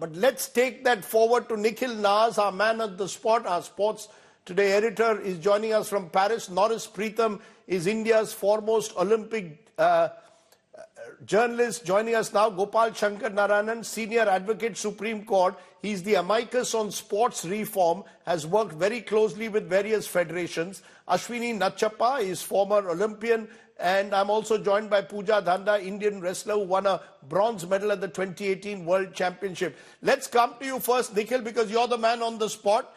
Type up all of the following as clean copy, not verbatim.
But let's take that forward to Nikhil Naz, our man at the spot, our Sports Today editor, is joining us from Paris. Norris Preetham is India's foremost Olympic journalist, joining us now. Gopal Shankar Narayanan, senior advocate, Supreme Court. He's the amicus on sports reform, has worked very closely with various federations. Ashwini Nachappa is former Olympian. And I'm also joined by Pooja Dhanda, Indian wrestler who won a bronze medal at the 2018 World Championship. Let's come to you first, Nikhil, because you're the man on the spot.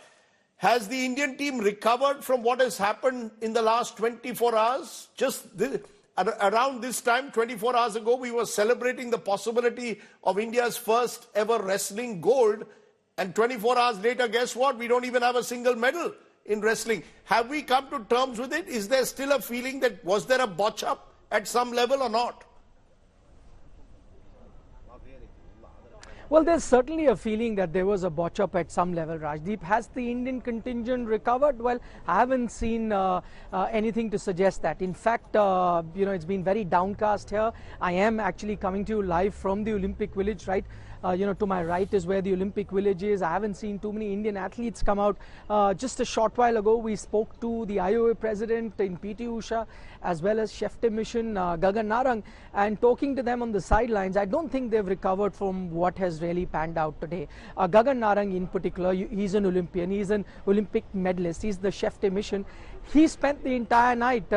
Has the Indian team recovered from what has happened in the last 24 hours? Around this time, 24 hours ago, we were celebrating the possibility of India's first ever wrestling gold. And 24 hours later, guess what? We don't even have a single medal in wrestling. Have we come to terms with it? Is there still a feeling that was there a botch up at some level or not? Well, there's certainly a feeling that there was a botch up at some level, Rajdeep. Has the Indian contingent recovered? Well, I haven't seen anything to suggest that. In fact, it's been very downcast here. I am actually coming to you live from the Olympic Village, right? To my right is where the Olympic Village is. I haven't seen too many Indian athletes come out. Just a short while ago, we spoke to the IOA president in PT Usha, as well as chef de mission Gagan Narang, and talking to them on the sidelines, I don't think they've recovered from what has really panned out today. Gagan Narang in particular, he's an Olympian, he's an Olympic medalist, he's the chef de mission. He spent the entire night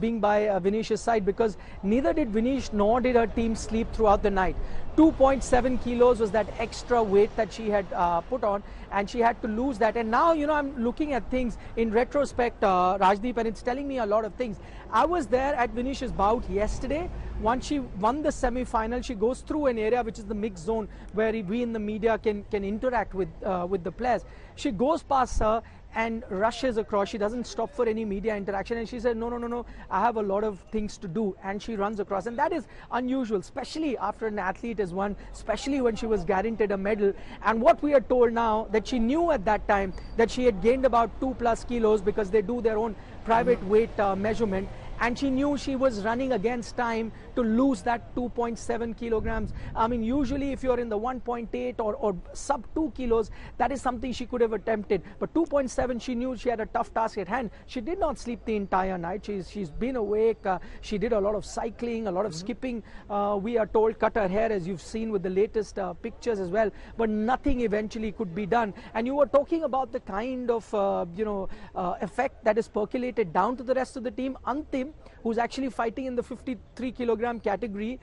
being by Vinesh's side, because neither did Vinesh nor did her team sleep throughout the night. 2.7 kilos was that extra weight that she had put on, and she had to lose that. And now, I'm looking at things in retrospect, Rajdeep, and it's telling me a lot of things. I was there at Vinesh's bout yesterday. Once she won the semi-final, she goes through an area which is the mixed zone where we in the media can interact with the players. She goes past her and rushes across. She doesn't stop for any media interaction, and she said, no, I have a lot of things to do, and she runs across. And that is unusual, especially after an athlete has won, especially when she was guaranteed a medal. And what we are told now, that she knew at that time that she had gained about 2+ kilos, because they do their own private weight measurement, and she knew she was running against time to lose that 2.7 kilograms. I mean, usually if you're in the 1.8 or sub 2 kilos, that is something she could have attempted. But 2.7, she knew she had a tough task at hand. She did not sleep the entire night. She's been awake. She did a lot of cycling, a lot of skipping. We are told cut her hair, as you've seen with the latest pictures as well. But nothing eventually could be done. And you were talking about the kind of effect that is percolated down to the rest of the team. Antim, who's actually fighting in the 53 kilogram category,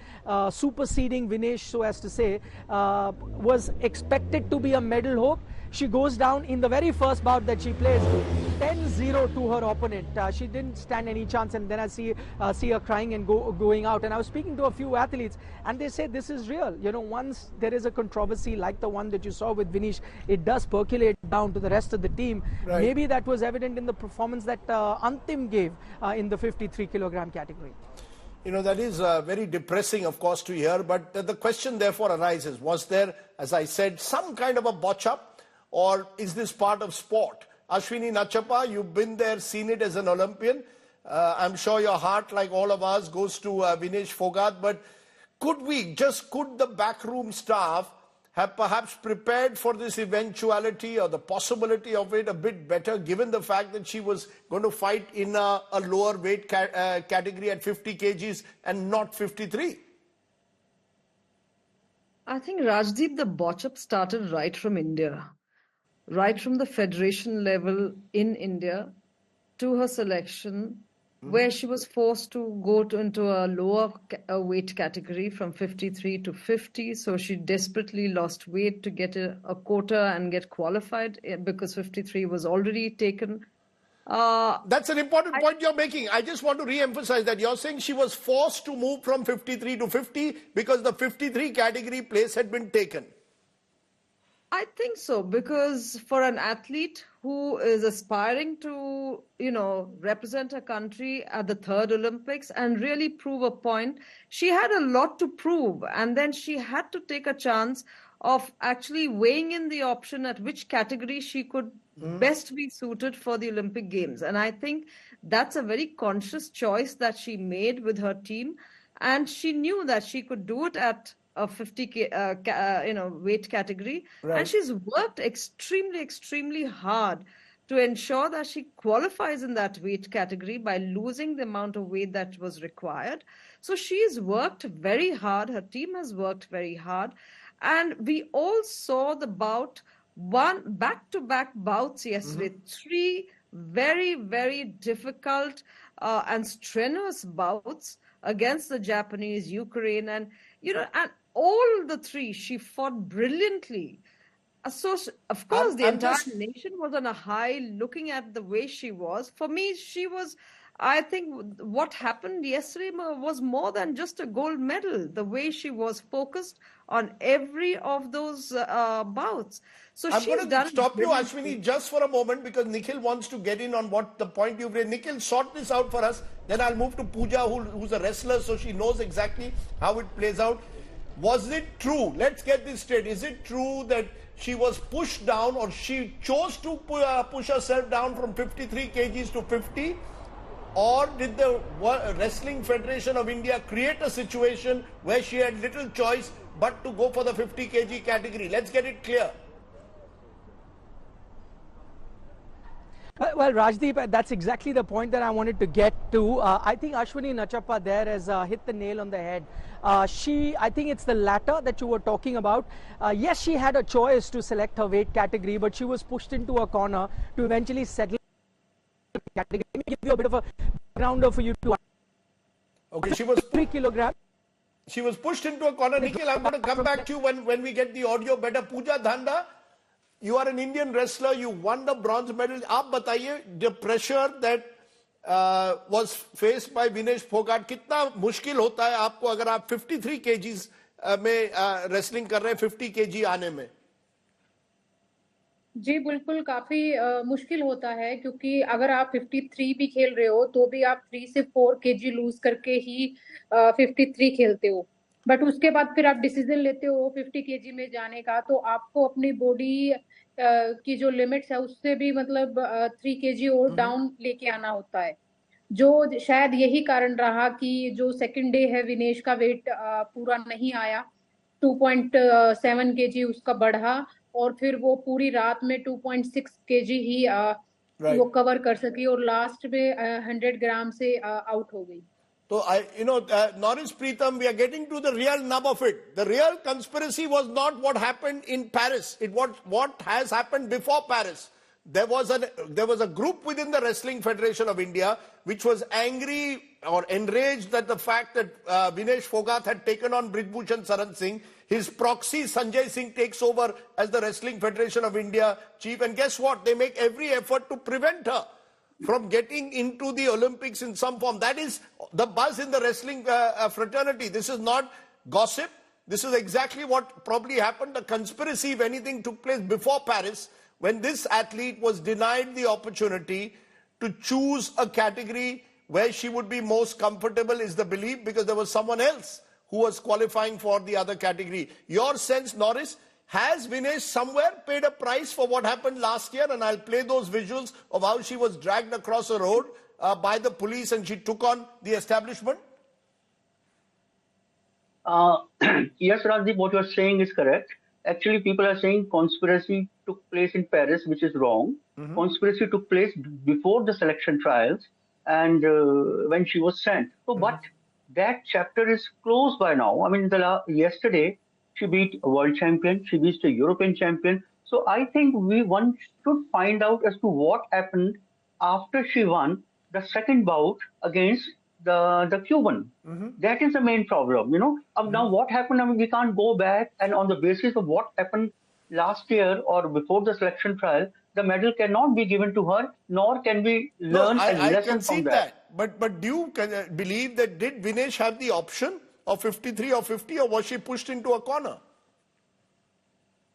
superseding Vinesh, so as to say, was expected to be a medal hope. She goes down in the very first bout that she plays, 10-0 to her opponent. She didn't stand any chance, and then I see her crying and going out. And I was speaking to a few athletes, and they say this is real. Once there is a controversy like the one that you saw with Vinesh, it does percolate down to the rest of the team. Right. Maybe that was evident in the performance that Antim gave in the 53 kilogram category. That is very depressing, of course, to hear. But the question therefore arises, was there, as I said, some kind of a botch up? Or is this part of sport? Ashwini Nachappa, you've been there, seen it as an Olympian. I'm sure your heart, like all of us, goes to Vinesh Phogat. But could the backroom staff have perhaps prepared for this eventuality or the possibility of it a bit better, given the fact that she was going to fight in a lower weight category at 50 kgs and not 53? I think, Rajdeep, the botch-up started right from India. Right from the federation level in India to her selection, where she was forced to go into a lower weight category from 53 to 50. So she desperately lost weight to get a quota and get qualified, because 53 was already taken. That's an important point you're making. I just want to re-emphasize that you're saying she was forced to move from 53 to 50 because the 53 category place had been taken. I think so, because for an athlete who is aspiring to, represent a country at the 3rd Olympics and really prove a point, she had a lot to prove. And then she had to take a chance of actually weighing in the option at which category she could best be suited for the Olympic Games. And I think that's a very conscious choice that she made with her team. And she knew that she could do it at a 50 weight category, Right. and she's worked extremely hard to ensure that she qualifies in that weight category by losing the amount of weight that was required. So she's worked very hard. Her team has worked very hard, and we all saw the bout, one back-to-back bouts yesterday, three very difficult and strenuous bouts against the Japanese, Ukraine, and and all the three she fought brilliantly. So, of course, the I'm entire just nation was on a high looking at the way she was. For me, she was, I think what happened yesterday was more than just a gold medal, the way she was focused on every of those bouts. So I'm she's going to done stop you, brilliantly. Ashwini, just for a moment because Nikhil wants to get in on what the point you've raised. Nikhil, sort this out for us. Then I'll move to Pooja, who's a wrestler, so she knows exactly how it plays out. Was it true? Let's get this straight. Is it true that she was pushed down, or she chose to push herself down from 53 kgs to 50? Or did the Wrestling Federation of India create a situation where she had little choice but to go for the 50 kg category? Let's get it clear. Well, Rajdeep, that's exactly the point that I wanted to get to. I think Ashwini Nachappa there has hit the nail on the head. I think it's the latter that you were talking about. Yes, she had a choice to select her weight category, but she was pushed into a corner to eventually settle category. Let me give you a bit of a backgrounder for you to. Okay, she was 3 kilograms. She was pushed into a corner. Nikhil, I'm going to come back to you when we get the audio better. Pooja Dhanda, you are an Indian wrestler. You won the bronze medal. आप बताइए the pressure that was faced by Vinesh Phogat. कितना मुश्किल होता है आपको अगर आप 53 kgs में wrestling कर रहे हैं 50 kg आने में? जी बिल्कुल काफी मुश्किल होता है क्योंकि अगर आप 53 भी खेल रहे हो तो भी आप 3 से 4 केजी लूज करके ही 53 खेलते हो, बट उसके बाद फिर आप डिसीजन लेते हो 50 केजी में जाने का, तो आपको अपनी बॉडी की जो लिमिट्स है उससे भी मतलब 3 केजी और डाउन लेके आना होता है, जो शायद यही कारण रहा कि जो सेकंड डे है विनेश का वेट पूरा नहीं आया, 2.7 केजी उसका बढ़ा और फिर वो पूरी रात में 2.6 केजी ही वो कवर कर सकी और लास्ट में 100 ग्राम से आउट हो गई. So Norris Preetham, we are getting to the real nub of it. The real conspiracy was not what happened in Paris. It was what has happened before Paris. There was a group within the Wrestling Federation of India which was angry or enraged at the fact that Vinesh Phogat had taken on Brijbhushan Saran Singh. His proxy Sanjay Singh takes over as the Wrestling Federation of India chief, and guess what? They make every effort to prevent her from getting into the Olympics in some form. That is the buzz in the wrestling fraternity. This is not gossip. This is exactly what probably happened. The conspiracy, if anything, took place before Paris, when this athlete was denied the opportunity to choose a category where she would be most comfortable, is the belief, because there was someone else who was qualifying for the other category. Your sense, Norris, has Vinesh somewhere paid a price for what happened last year? And I'll play those visuals of how she was dragged across a road by the police and she took on the establishment. Yes, Rajdeep, what you're saying is correct. Actually, people are saying conspiracy took place in Paris, which is wrong. Conspiracy took place before the selection trials and when she was sent. So, but that chapter is closed by now. I mean, yesterday, she beat a world champion. She beat a European champion. So I think one should find out as to what happened after she won the second bout against the Cuban. That is the main problem, Now what happened? I mean, we can't go back and on the basis of what happened last year or before the selection trial, the medal cannot be given to her, nor can we learn a lesson from that. But do you believe that did Vinesh have the option of 53 or 50, or was she pushed into a corner?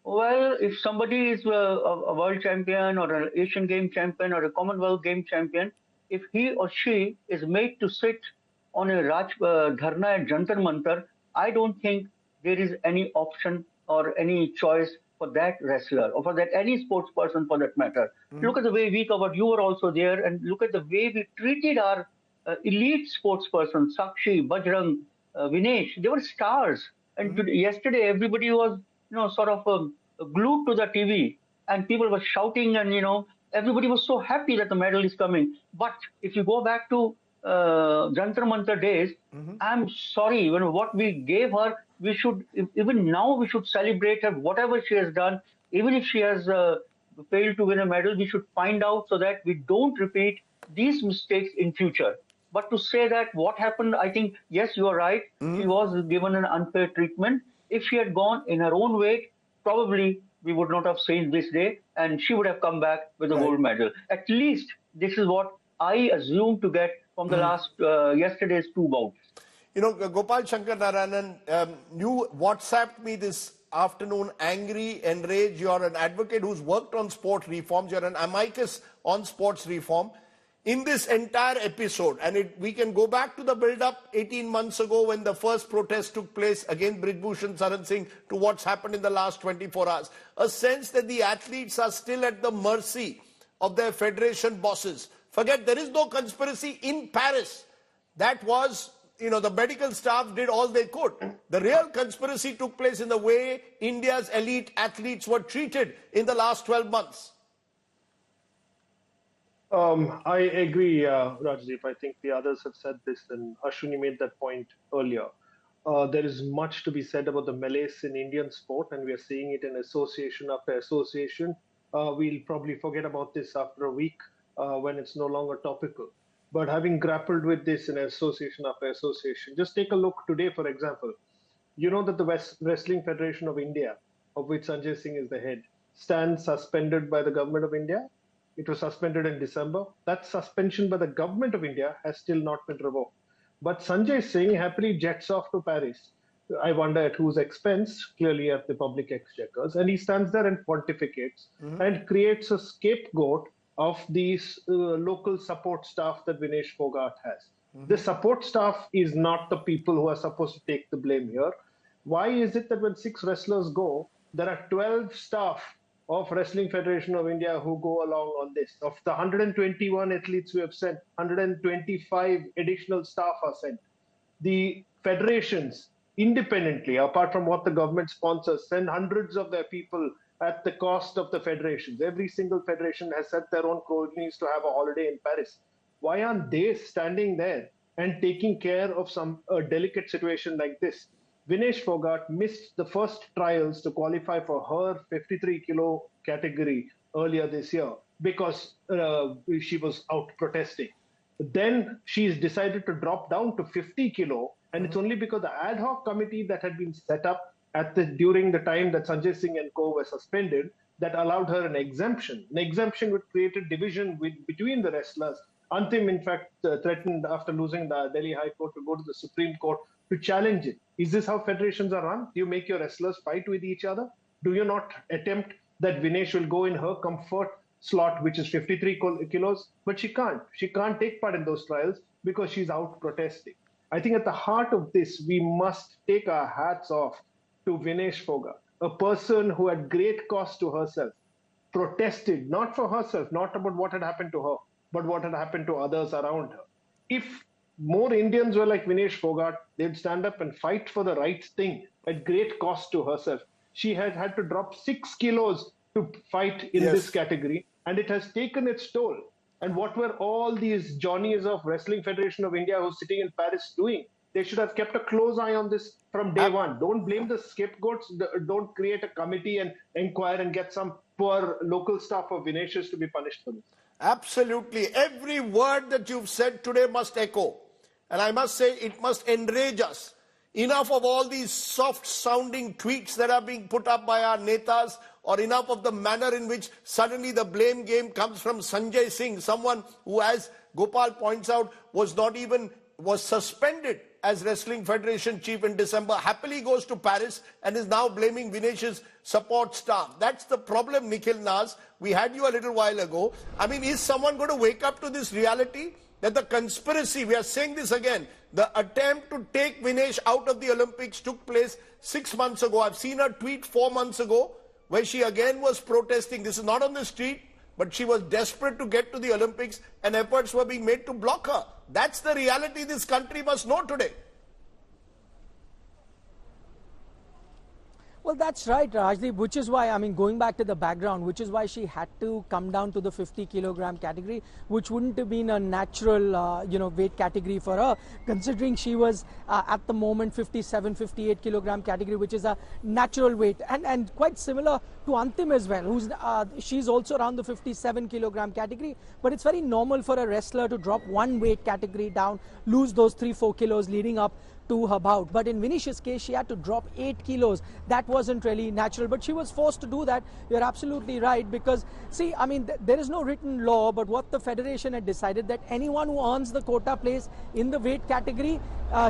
Well, if somebody is a world champion or an Asian game champion or a Commonwealth game champion, if he or she is made to sit on a dharna at Jantar Mantar, I don't think there is any option or any choice for that wrestler or for that any sports person for that matter. Look at the way we covered, you were also there, and look at the way we treated our elite sports persons, Sakshi, Bajrang, Vinesh. They were stars. And yesterday, everybody was, sort of glued to the TV, and people were shouting, and everybody was so happy that the medal is coming. But if you go back to Jantar Mantar days, I'm sorry, what we gave her, we should, even now, we should celebrate her, whatever she has done. Even if she has failed to win a medal, we should find out so that we don't repeat these mistakes in future. But to say that what happened, I think, yes, you are right. She was given an unfair treatment. If she had gone in her own weight, probably we would not have seen this day, and she would have come back with a gold medal. At least this is what I assume to get from the last yesterday's two bouts. Gopal Shankar Narayanan, you WhatsApped me this afternoon, angry, enraged. You're an advocate who's worked on sport reforms. You're an amicus on sports reform. In this entire episode, and we can go back to the build-up 18 months ago when the first protest took place against Brijbhushan Saran Singh to what's happened in the last 24 hours. A sense that the athletes are still at the mercy of their federation bosses. Forget, there is no conspiracy in Paris. That was, the medical staff did all they could. The real conspiracy took place in the way India's elite athletes were treated in the last 12 months. I agree, Rajdeep. I think the others have said this, and Ashwini made that point earlier. There is much to be said about the malaise in Indian sport, and we are seeing it in association after association. We'll probably forget about this after a week when it's no longer topical. But having grappled with this in association after association, just take a look today, for example. You know that the Wrestling Federation of India, of which Sanjay Singh is the head, stands suspended by the government of India. It was suspended in December. That suspension by the government of India has still not been revoked. But Sanjay Singh happily jets off to Paris. I wonder at whose expense, clearly at the public exchequers. And he stands there and pontificates and creates a scapegoat of these local support staff that Vinesh Phogat has. The support staff is not the people who are supposed to take the blame here. Why is it that when 6 wrestlers go, there are 12 staff of Wrestling Federation of India who go along on this? Of the 121 athletes we have sent, 125 additional staff are sent. The federations, independently, apart from what the government sponsors, send hundreds of their people at the cost of the federations. Every single federation has set their own cronies to have a holiday in Paris. Why aren't they standing there and taking care of a delicate situation like this? Vinesh Phogat missed the first trials to qualify for her 53 kilo category earlier this year because she was out protesting. Then she's decided to drop down to 50 kilo, and it's only because the ad hoc committee that had been set up during the time that Sanjay Singh and co were suspended that allowed her an exemption. An exemption would create a division between the wrestlers. Antim, in fact, threatened after losing the Delhi High Court to go to the Supreme Court to challenge it. Is this how federations are run? Do you make your wrestlers fight with each other? Do you not attempt that Vinesh will go in her comfort slot, which is 53 kilos? But she can't. She can't take part in those trials because she's out protesting. I think at the heart of this, we must take our hats off to Vinesh Phogat, a person who at great cost to herself protested, not for herself, not about what had happened to her, but what had happened to others around her. If more Indians were like Vinesh Phogat, they'd stand up and fight for the right thing at great cost to herself. She had had to drop 6 kilos to fight in this category, and it has taken its toll. And what were all these Johnnies of Wrestling Federation of India who's sitting in Paris doing? They should have kept a close eye on this from day one. Don't blame the scapegoats. Don't create a committee and inquire and get some poor local staff of Vinesh's to be punished for this. Absolutely. Every word that you've said today must echo. And I must say, it must enrage us. Enough of all these soft-sounding tweets that are being put up by our netas, or enough of the manner in which suddenly the blame game comes from Sanjay Singh, someone who, as Gopal points out, was suspended as Wrestling Federation chief in December, happily goes to Paris and is now blaming Vinesh's support staff. That's the problem, Nikhil Naz. We had you a little while ago. I mean, is someone going to wake up to this reality? That the conspiracy, we are saying this again, the attempt to take Vinesh out of the Olympics took place 6 months ago. I've seen her tweet 4 months ago where she again was protesting. This is not on the street, but she was desperate to get to the Olympics and efforts were being made to block her. That's the reality this country must know today. Well, that's right, Rajdeep, which is why, I mean, going back to the background, which is why she had to come down to the 50 kilogram category, which wouldn't have been a natural, weight category for her, considering she was at the moment 57, 58 kilogram category, which is a natural weight. And quite similar to Antim as well, who's she's also around the 57 kilogram category, but it's very normal for a wrestler to drop one weight category down, lose those 3-4 kilos leading up to her bout. But in Vinish's case, she had to drop 8 kilos. That wasn't really natural, but she was forced to do that. You're absolutely right, because see, I mean, there is no written law, but what the federation had decided, that anyone who earns the quota place in the weight category,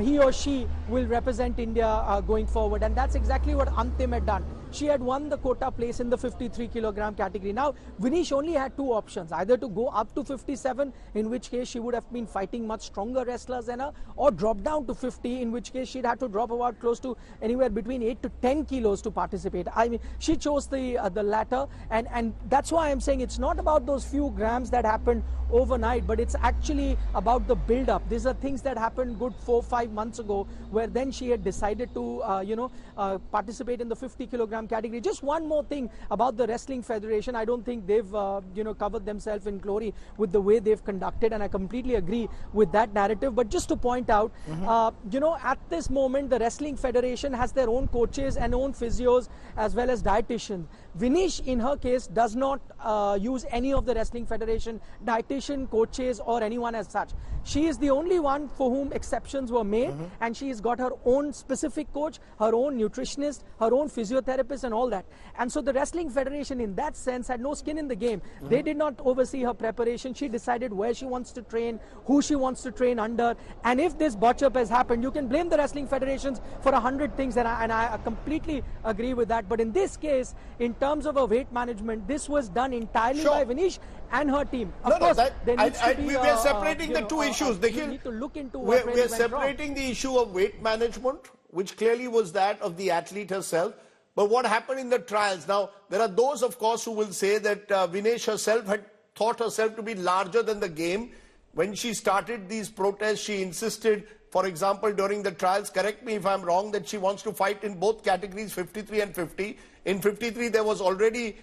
he or she will represent India going forward. And that's exactly what Antim had done. She had won the quota place in the 53 kilogram category. Now, Vinesh only had two options, either to go up to 57, in which case she would have been fighting much stronger wrestlers than her, or drop down to 50, in which case she'd had to drop about close to anywhere between 8 to 10 kilos to participate. I mean, she chose the latter, and that's why I'm saying it's not about those few grams that happened overnight, but it's actually about the build-up. These are things that happened good 4-5 months ago, where then she had decided to, participate in the 50 kilogram category. Just one more thing about the Wrestling Federation. I don't think they've, covered themselves in glory with the way they've conducted, and I completely agree with that narrative. But just to point out, at this moment, the Wrestling Federation has their own coaches and own physios as well as dietitians. Vinesh, in her case, does not use any of the Wrestling Federation dietitian, coaches, or anyone as such. She is the only one for whom exceptions were made, and she has got her own specific coach, her own nutritionist, her own physiotherapist, and all that. And so the Wrestling Federation, in that sense, had no skin in the game. They did not oversee her preparation. She decided where she wants to train, who she wants to train under. And if this botch-up has happened, you can blame the Wrestling Federations for 100 things, and I completely agree with that. But in this case, in terms of a weight management, this was done entirely by Vinesh and her team. Of course, there needs to be we are separating the two issues. We need to look into what we really are separating the issue of weight management, which clearly was that of the athlete herself. But what happened in the trials? Now, there are those, of course, who will say that Vinesh herself had thought herself to be larger than the game. When she started these protests, she insisted, for example, during the trials, correct me if I'm wrong, that she wants to fight in both categories, 53 and 50. In 53, there was already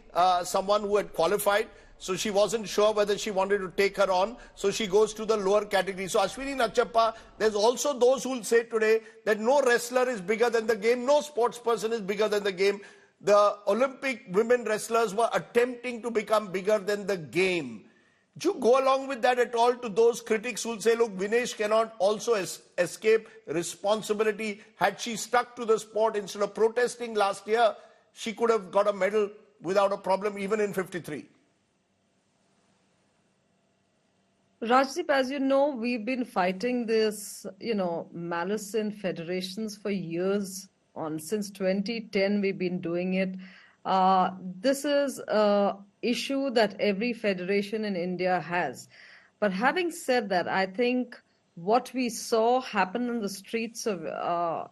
someone who had qualified, so she wasn't sure whether she wanted to take her on, so she goes to the lower category. So Ashwini Nachappa, there's also those who will say today that no wrestler is bigger than the game, no sports person is bigger than the game. The Olympic women wrestlers were attempting to become bigger than the game. Do you go along with that at all to those critics who will say, look, Vinesh cannot also escape responsibility? Had she stuck to the sport instead of protesting last year, she could have got a medal without a problem, even in 53. Rajdeep, as you know, we've been fighting this, malice in federations for years on. Since 2010, we've been doing it. This is an issue that every federation in India has. But having said that, I think what we saw happen in the streets of,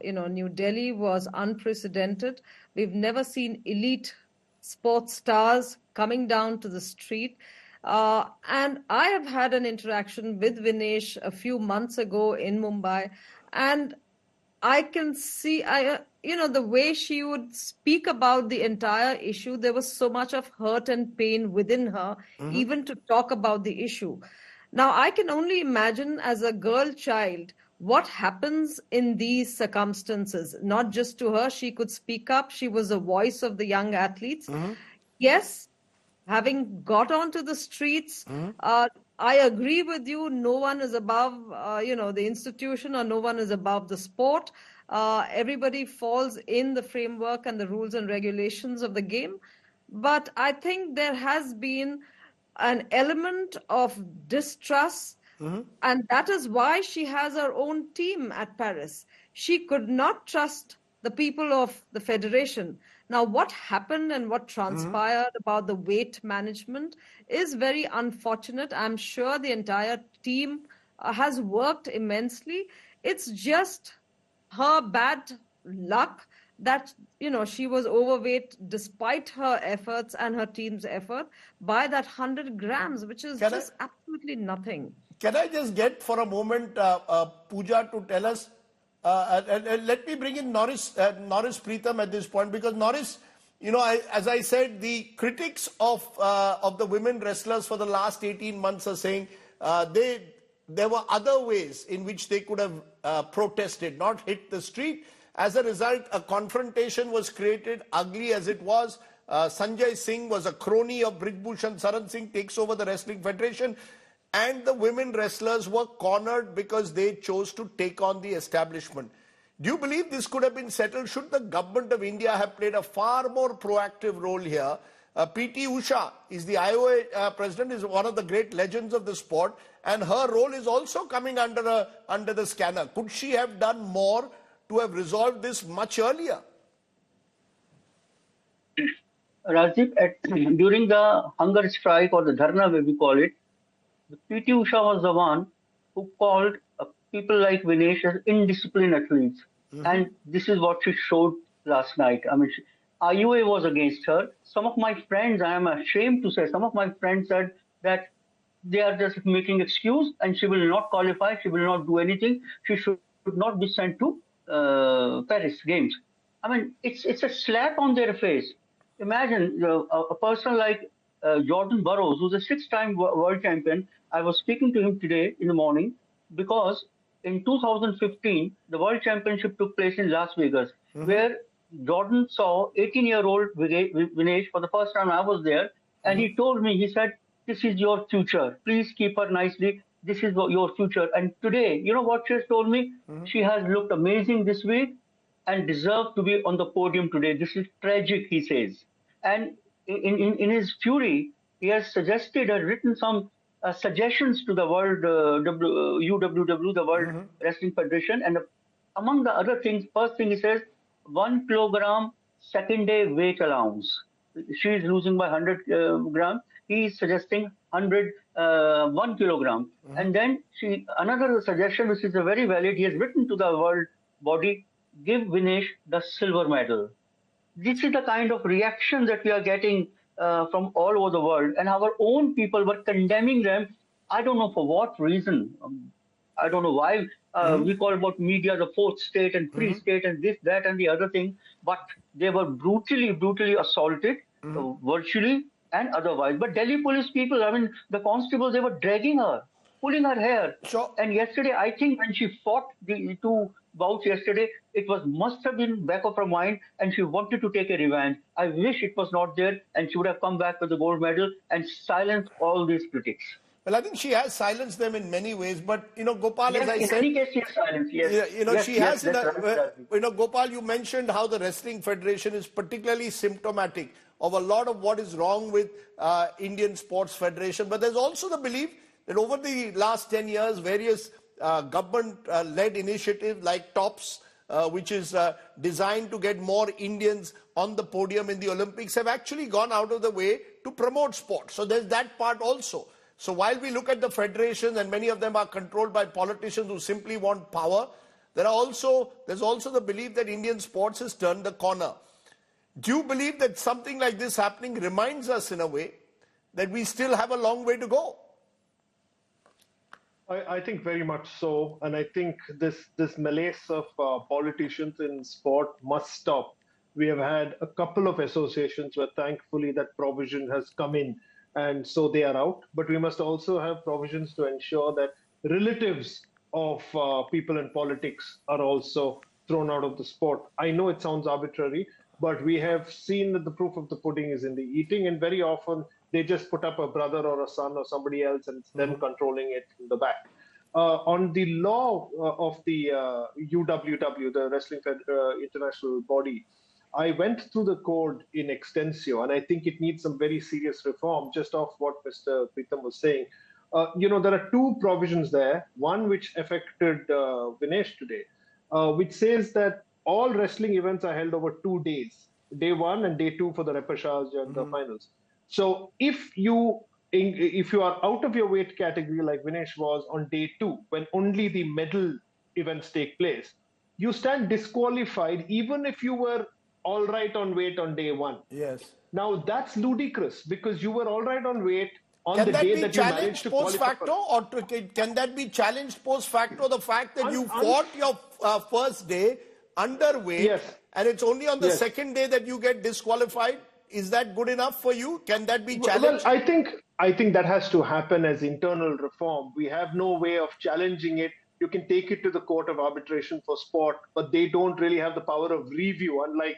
New Delhi was unprecedented. We've never seen elite sports stars coming down to the street. And I have had an interaction with Vinesh a few months ago in Mumbai, and I can see, the way she would speak about the entire issue, there was so much of hurt and pain within her, even to talk about the issue. Now, I can only imagine as a girl child, what happens in these circumstances, not just to her. She could speak up. She was a voice of the young athletes. Yes, having got onto the streets, I agree with you. No one is above, the institution, or no one is above the sport. Everybody falls in the framework and the rules and regulations of the game. But I think there has been an element of distrust, and that is why she has her own team at Paris. She could not trust the people of the federation. Now, what happened and what transpired about the weight management is very unfortunate. I'm sure the entire team has worked immensely. It's just her bad luck that, she was overweight despite her efforts and her team's effort by that 100 grams, which is absolutely nothing. Can I just get for a moment Pooja to tell us And let me bring in Norris Preetham at this point, because Norris, as I said, the critics of the women wrestlers for the last 18 months are saying there were other ways in which they could have protested, not hit the street. As a result, a confrontation was created, ugly as it was. Sanjay Singh was a crony of Brij Bhushan Saran Singh, takes over the Wrestling Federation. And the women wrestlers were cornered because they chose to take on the establishment. Do you believe this could have been settled? Should the government of India have played a far more proactive role here? PT Usha is the IOA president, is one of the great legends of the sport, and her role is also coming under the scanner. Could she have done more to have resolved this much earlier? Rajdeep, during the hunger strike or the dharna, where we call it, PT Usha was the one who called people like Vinesh as indisciplined athletes. And this is what she showed last night. I mean, IUA was against her. Some of my friends, I am ashamed to say, some of my friends said that they are just making excuse and she will not qualify, she will not do anything, she should not be sent to Paris Games. I mean, it's a slap on their face. Imagine a person like Jordan Burroughs, who's a 6-time world champion. I was speaking to him today in the morning because in 2015, the World Championship took place in Las Vegas, where Jordan saw 18-year-old Vinesh for the first time. I was there, and he told me, he said, "This is your future. Please keep her nicely. This is your future." And today, you know what she has told me? She has looked amazing this week and deserved to be on the podium today. This is tragic, he says. And in his fury, he has suggested or written some suggestions to the World UWW, the World Wrestling Federation. And among the other things, first thing he says, 1 kilogram second day weight allowance. She is losing by 100 grams. He is suggesting 1 kilogram. And then another suggestion, which is a very valid, he has written to the world body, give Vinesh the silver medal. This is the kind of reaction that we are getting from all over the world, and our own people were condemning them. I don't know for what reason. I don't know why we call about media the fourth state and free state and this, that, and the other thing. But they were brutally assaulted, virtually and otherwise. But Delhi police people, I mean, the constables, they were dragging her, pulling her hair. Sure. And yesterday, I think when she fought the two bouts yesterday, it must have been back of her mind, and she wanted to take a revenge. I wish it was not there, and she would have come back with the gold medal and silenced all these critics. Well, I think she has silenced them in many ways, but Gopal, yes, as I in said, any case, she has silenced. Yes, she has. Gopal, you mentioned how the Wrestling Federation is particularly symptomatic of a lot of what is wrong with Indian Sports Federation. But there's also the belief that over the last 10 years, various government-led initiatives like TOPS, which is designed to get more Indians on the podium in the Olympics, have actually gone out of the way to promote sport. So there's that part also. So while we look at the federations, and many of them are controlled by politicians who simply want power, there's also the belief that Indian sports has turned the corner. Do you believe that something like this happening reminds us in a way that we still have a long way to go? I think very much so, and I think this malaise of politicians in sport must stop. We have had a couple of associations where thankfully that provision has come in, and so they are out. But we must also have provisions to ensure that relatives of people in politics are also thrown out of the sport. I know it sounds arbitrary, but we have seen that the proof of the pudding is in the eating, and very often they just put up a brother or a son or somebody else, and it's them controlling it from the back. On the law of the UWW, the Wrestling International Body, I went through the code in extensio, and I think it needs some very serious reform, just off what Mr. Preetham was saying. There are two provisions there, one which affected Vinesh today, which says that all wrestling events are held over 2 days, day 1 and day 2 for the repechage and the finals. So if you are out of your weight category like Vinesh was on day 2, when only the medal events take place, you stand disqualified even if you were all right on weight on day 1. Yes. Now that's ludicrous, because you were all right on weight on can the that day be that you manage challenged to post qualify facto, or can that be challenged post facto? The fact that you fought your first day underweight, Yes. and it's only on the Yes. second day that you get disqualified. Is that good enough for you? Can that be Well, challenged? I think that has to happen as internal reform. We have no way of challenging it. You can take it to the court of arbitration for sport, but they don't really have the power of review, unlike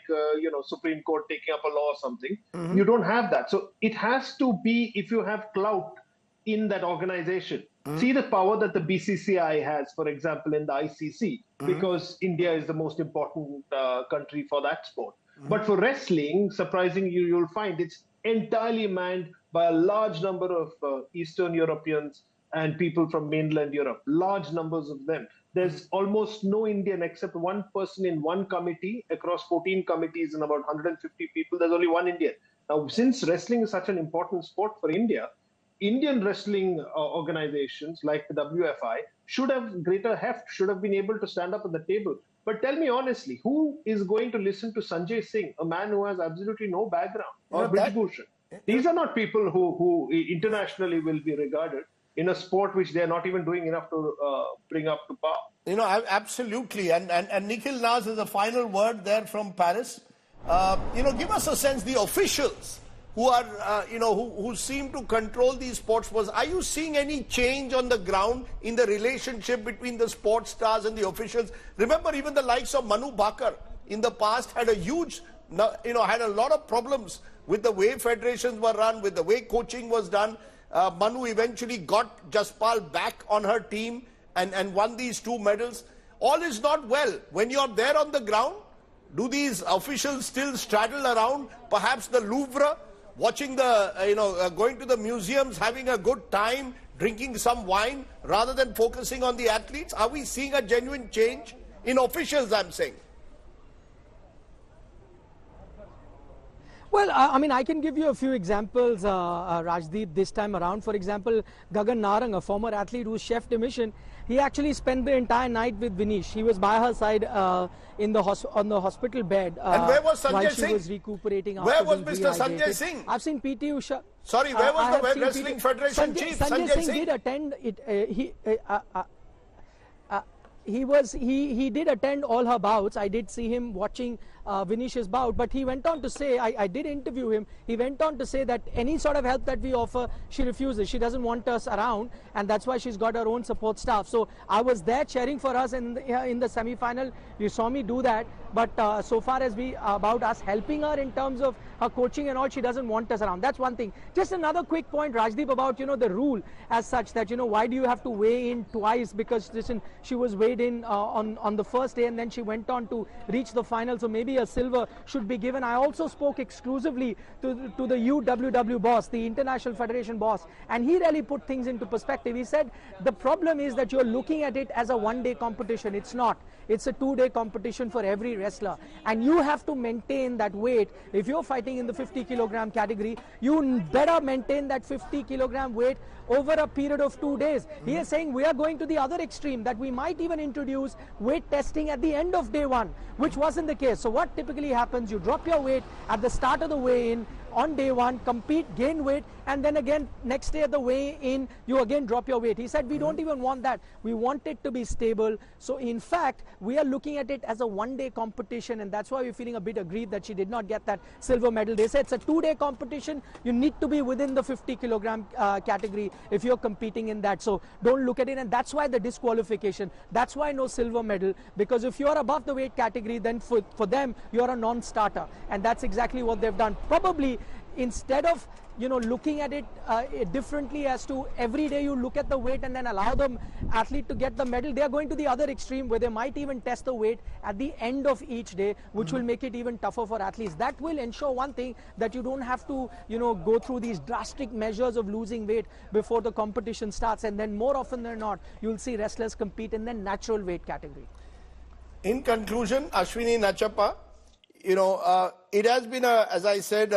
Supreme Court taking up a law or something. You don't have that. So it has to be, if you have clout in that organization. See the power that the BCCI has, for example, in the ICC, because India is the most important country for that sport. But for wrestling, surprisingly, you'll find it's entirely manned by a large number of Eastern Europeans and people from mainland Europe, large numbers of them. There's almost no Indian except one person in one committee across 14 committees and about 150 people. There's only one Indian. Now, since wrestling is such an important sport for India, Indian wrestling organizations like the WFI should have greater heft, should have been able to stand up at the table. But tell me honestly, who is going to listen to Sanjay Singh, a man who has absolutely no background, or Brij Bhushan? These are not people who internationally will be regarded in a sport which they're not even doing enough to bring up to par. Absolutely. And Nikhil Naz is a final word there from Paris. Give us a sense, the officials who are, who seem to control these sports was, are you seeing any change on the ground in the relationship between the sports stars and the officials? Remember, even the likes of Manu Bhaker in the past had a huge, had a lot of problems with the way federations were run, with the way coaching was done. Manu eventually got Jaspal back on her team and won these 2 medals. All is not well. When you're there on the ground, do these officials still straddle around perhaps the Louvre, watching the, going to the museums, having a good time, drinking some wine, rather than focusing on the athletes? Are we seeing a genuine change in officials, I'm saying? Well, I can give you a few examples, Rajdeep, this time around. For example, Gagan Narang, a former athlete who's chef de mission, he actually spent the entire night with Vinesh. He was by her side on the hospital bed. And where was Sanjay while Singh? She was recuperating. Where was being Mr. rehydrated. Sanjay Singh? I've seen PT Usha. Sorry, where was the Wrestling Federation chief? Sanjay Singh did attend it. He did attend all her bouts. I did see him watching Vinesh's bout, but he went on to say, I did interview him, he went on to say that any sort of help that we offer, she refuses. She doesn't want us around, and that's why she's got her own support staff. So I was there cheering for us in the semi-final. You saw me do that, but so far as about us helping her in terms of her coaching and all, she doesn't want us around. That's one thing. Just another quick point, Rajdeep, about the rule as such, that why do you have to weigh in twice? Because listen, she was weighed in on the first day, and then she went on to reach the final. So maybe a silver should be given. I also spoke exclusively to the UWW boss, the International Federation boss, and he really put things into perspective. He said the problem is that you're looking at it as a one-day competition. It's not. It's a 2-day competition for every wrestler, and you have to maintain that weight. If you're fighting in the 50 kilogram category, you better maintain that 50 kilogram weight over a period of 2 days. He is saying we are going to the other extreme, that we might even introduce weight testing at the end of day 1, which wasn't the case. So what typically happens, you drop your weight at the start of the weigh-in on day 1, compete, gain weight, and then again next day at the weigh-in you again drop your weight. He said we don't even want that. We want it to be stable. So in fact we are looking at it as a 1-day competition, and that's why we're feeling a bit aggrieved that she did not get that silver medal. They said it's a 2-day competition. You need to be within the 50 kilogram category if you're competing in that. So don't look at it, and that's why the disqualification. That's why no silver medal, because if you're above the weight category, then for them you're a non-starter, and that's exactly what they've done. Probably instead of looking at it differently, as to every day you look at the weight and then allow the athlete to get the medal, they are going to the other extreme where they might even test the weight at the end of each day, which will make it even tougher for athletes. That will ensure one thing, that you don't have to go through these drastic measures of losing weight before the competition starts, and then more often than not you'll see wrestlers compete in the natural weight category. In conclusion, Ashwini Nachappa, it has been as I said,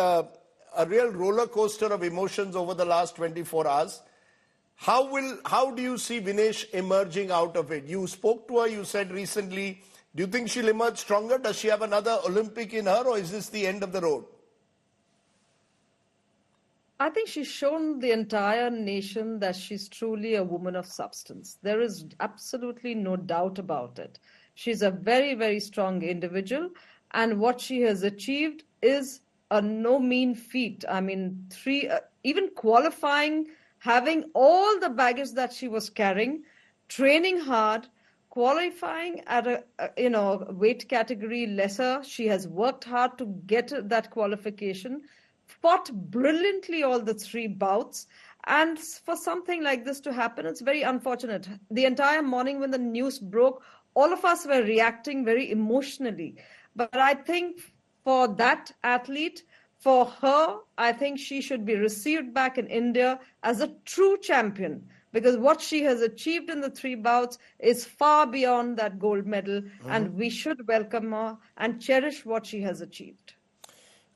a real roller coaster of emotions over the last 24 hours. How do you see Vinesh emerging out of it? You spoke to her, you said recently, do you think she'll emerge stronger? Does she have another Olympic in her, or is this the end of the road? I think she's shown the entire nation that she's truly a woman of substance. There is absolutely no doubt about it. She's a very, very strong individual, and what she has achieved is a no mean feat. I mean, even qualifying, having all the baggage that she was carrying, training hard, qualifying at a weight category lesser. She has worked hard to get that qualification, fought brilliantly all the three bouts, and for something like this to happen, it's very unfortunate. The entire morning when the news broke, all of us were reacting very emotionally. But I think for that athlete, for her, I think she should be received back in India as a true champion, because what she has achieved in the three bouts is far beyond that gold medal, and we should welcome her and cherish what she has achieved.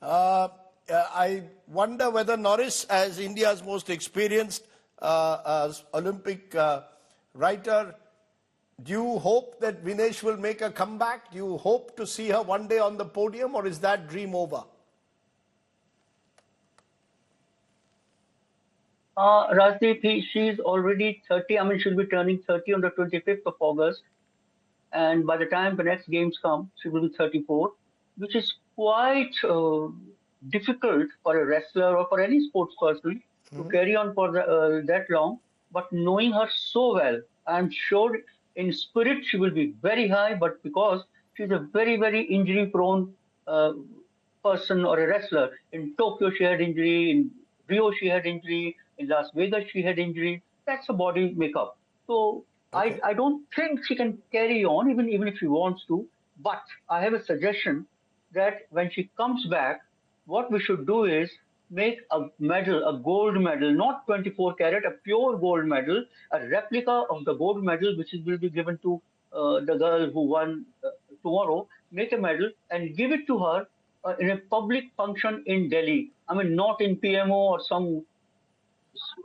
I wonder whether Norris, as India's most experienced Olympic writer, do you hope that Vinesh will make a comeback? Do you hope to see her one day on the podium, or is that dream over? Rajdeep, she's already 30. I mean, she'll be turning 30 on the 25th of August. And by the time the next games come, she will be 34, which is quite difficult for a wrestler or for any sports person to carry on for that long. But knowing her so well, I'm sure in spirit she will be very high, but because she's a very, very injury-prone person or a wrestler. In Tokyo she had injury, in Rio she had injury, in Las Vegas she had injury. That's a body makeup. So okay. I don't think she can carry on, even if she wants to. But I have a suggestion that when she comes back, what we should do is make a medal, a gold medal, not 24 karat, a pure gold medal, a replica of the gold medal, which will be given to the girl who won tomorrow. Make a medal and give it to her in a public function in Delhi. I mean, not in PMO or some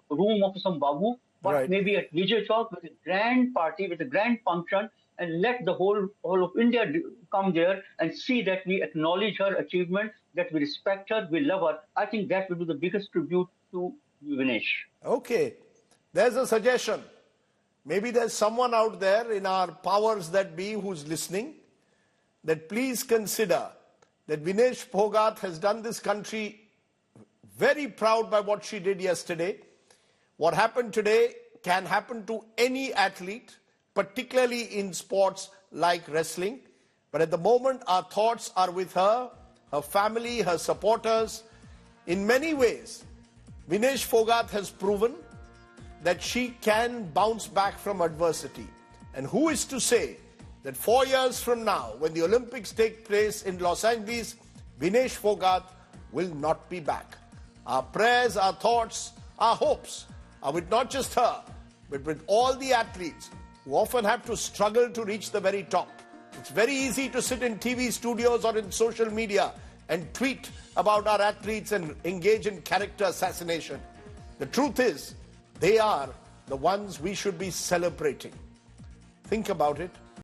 room of some babu, but right. Maybe at Vijay Chowk with a grand party, with a grand function, and let the whole of India come there and see that we acknowledge her achievement, that we respect her, we love her. I think that will be the biggest tribute to Vinesh. Okay, there's a suggestion. Maybe there's someone out there in our powers that be who's listening, that please consider that Vinesh Phogat has done this country very proud by what she did yesterday. What happened today can happen to any athlete, particularly in sports like wrestling. But at the moment, our thoughts are with her, her family, her supporters. In many ways, Vinesh Phogat has proven that she can bounce back from adversity. And who is to say that 4 years from now, when the Olympics take place in Los Angeles, Vinesh Phogat will not be back. Our prayers, our thoughts, our hopes are with not just her, but with all the athletes who often have to struggle to reach the very top. It's very easy to sit in TV studios or in social media and tweet about our athletes and engage in character assassination. The truth is, they are the ones we should be celebrating. Think about it.